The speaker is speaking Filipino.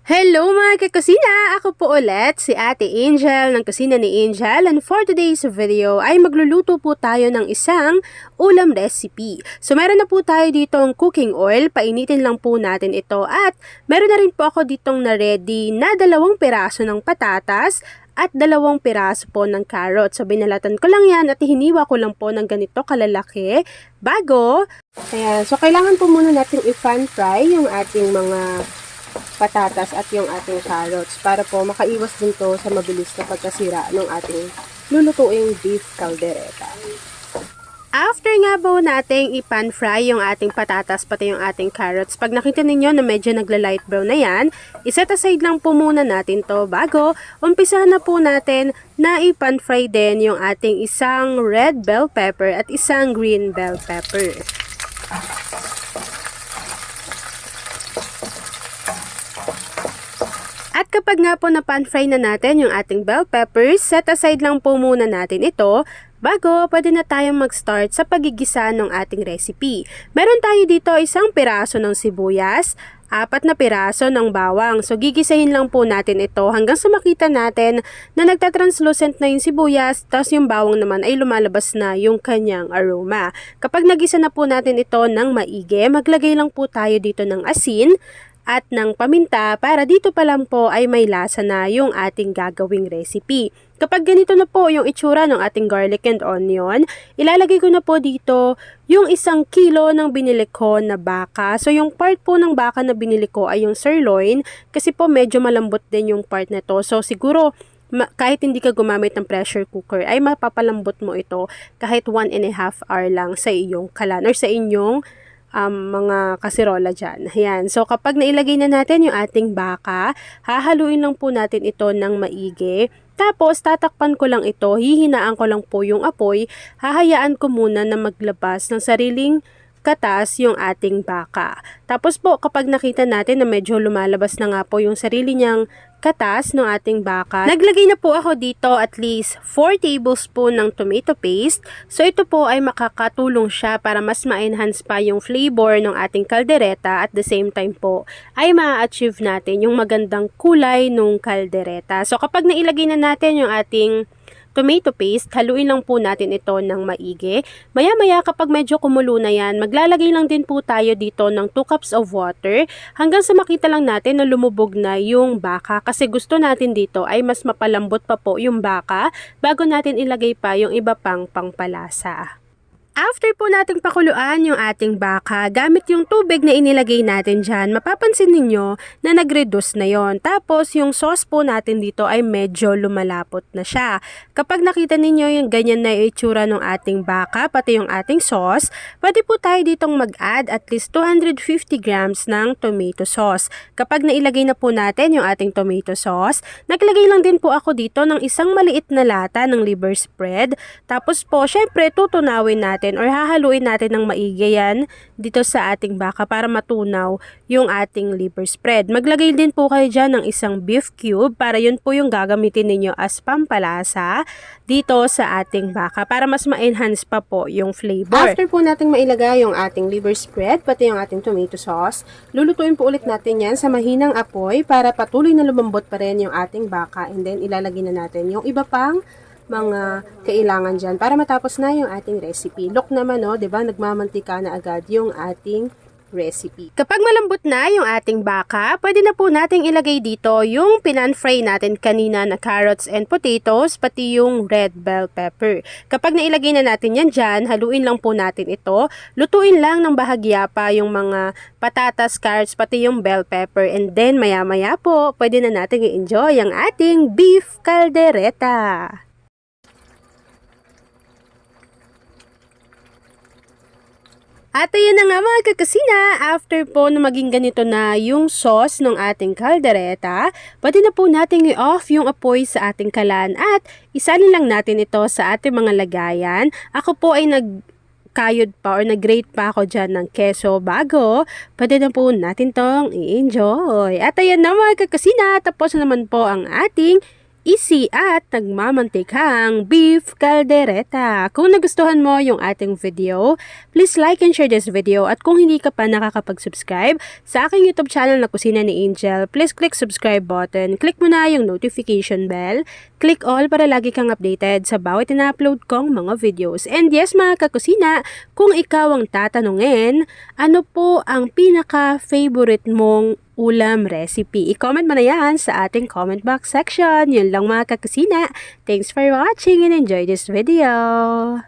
Hello mga kakusina! Ako po ulit si Ate Angel ng Kusina ni Angel, and for today's video ay magluluto po tayo ng isang ulam recipe. So meron na po tayo ditong cooking oil, painitin lang po natin ito, at meron na rin po ako ditong na-ready na 2 piraso ng patatas at 2 piraso po ng carrot. So binalatan ko lang yan at hiniwa ko lang po ng ganito kalalaki bago. Ayan, so kailangan po muna natin i-pan fry yung ating mga patatas at yung ating carrots para po makaiwas din to sa mabilis na pagkasira ng ating lulutuing beef caldereta. After nga po nating i-pan fry yung ating patatas pati yung ating carrots, pag nakita ninyo na medyo nagla-light brown na yan, iset aside lang po muna natin to bago umpisahan na po natin na i-pan fry din yung ating isang red bell pepper at isang green bell pepper. At kapag nga po na-pan fry na natin yung ating bell peppers, set aside lang po muna natin ito bago pwede na tayong mag-start sa pagigisa ng ating recipe. Meron tayo dito 1 piraso ng sibuyas, 4 na piraso ng bawang. So gigisahin lang po natin ito hanggang sa makita natin na nagtatranslucent na yung sibuyas, tapos yung bawang naman ay lumalabas na yung kanyang aroma. Kapag nagisa na po natin ito ng maigi, maglagay lang po tayo dito ng asin at ng paminta para dito pa lang po ay may lasa na yung ating gagawing recipe. Kapag ganito na po yung itsura ng ating garlic and onion, ilalagay ko na po dito yung 1 kilo ng binili ko na baka. So yung part po ng baka na binili ko ay yung sirloin kasi po medyo malambot din yung part na to. So siguro kahit hindi ka gumamit ng pressure cooker ay mapapalambot mo ito kahit 1.5 hour lang sa iyong kalan or sa inyong mga kasirola dyan. Ayan. So, kapag nailagay na natin yung ating baka, hahaluin lang po natin ito ng maigi. Tapos, tatakpan ko lang ito, hihinaan ko lang po yung apoy, hahayaan ko muna na maglabas ng sariling katas yung ating baka. Tapos po, kapag nakita natin na medyo lumalabas na nga po yung sarili niyang katas ng ating baka, naglagay na po ako dito at least 4 tablespoon ng tomato paste. So ito po ay makakatulong siya para mas ma-enhance pa yung flavor ng ating kaldereta, at the same time po ay ma-achieve natin yung magandang kulay ng kaldereta. So kapag nailagay na natin yung ating tomato paste, haluin lang po natin ito ng maigi. Maya-maya kapag medyo kumulo na yan, maglalagay lang din po tayo dito ng 2 cups of water hanggang sa makita lang natin na lumubog na yung baka, kasi gusto natin dito ay mas mapalambot pa po yung baka bago natin ilagay pa yung iba pang pangpalasa. After po nating pakuluan yung ating baka, gamit yung tubig na inilagay natin dyan, mapapansin ninyo na nag-reduce na yon. Tapos yung sauce po natin dito ay medyo lumalapot na siya. Kapag nakita ninyo yung ganyan na itsura ng ating baka, pati yung ating sauce, pwede po tayo ditong mag-add at least 250 grams ng tomato sauce. Kapag nailagay na po natin yung ating tomato sauce, naglagay lang din po ako dito ng 1 maliit na lata ng liver spread. Tapos po, syempre tutunawin natin or hahaluin natin ng maigi yan dito sa ating baka para matunaw yung ating liver spread. Maglagay din po kayo dyan ng 1 beef cube para yun po yung gagamitin ninyo as pampalasa dito sa ating baka para mas ma-enhance pa po yung flavor. After po nating mailagay yung ating liver spread pati yung ating tomato sauce, lulutuin po ulit natin yan sa mahinang apoy para patuloy na lumambot pa rin yung ating baka, and then ilalagay na natin yung iba pang mga kailangan dyan para matapos na yung ating recipe. Look naman, no, diba? Nagmamantika na agad yung ating recipe. Kapag malambot na yung ating baka, pwede na po nating ilagay dito yung pinan-fry natin kanina na carrots and potatoes, pati yung red bell pepper. Kapag nailagay na natin yan dyan, haluin lang po natin ito. Lutuin lang ng bahagya pa yung mga patatas, carrots, pati yung bell pepper, and then maya-maya po, pwede na natin i-enjoy ang ating beef caldereta. At ayan na nga mga kakusina, after po na maging ganito na yung sauce ng ating kaldereta, pwede na po nating i-off yung apoy sa ating kalan at isalin lang natin ito sa ating mga lagayan. Ako po ay nagkayod pa or nag-grate pa ako dyan ng keso bago pwede na po natin tong i-enjoy. At ayan na mga kakusina, tapos na naman po ang ating easy at nagmamantikhang beef caldereta. Kung nagustuhan mo yung ating video, please like and share this video. At kung hindi ka pa nakakapag-subscribe sa aking YouTube channel na Kusina ni Angel, please click subscribe button. Click mo na yung notification bell. Click all para lagi kang updated sa bawat ina-upload kong mga videos. And yes mga kakusina, kung ikaw ang tatanungin, ano po ang pinaka-favorite mong ulam recipe? I-comment mo na yan sa ating comment box section. Yun lang mga kakusina. Thanks for watching and enjoy this video.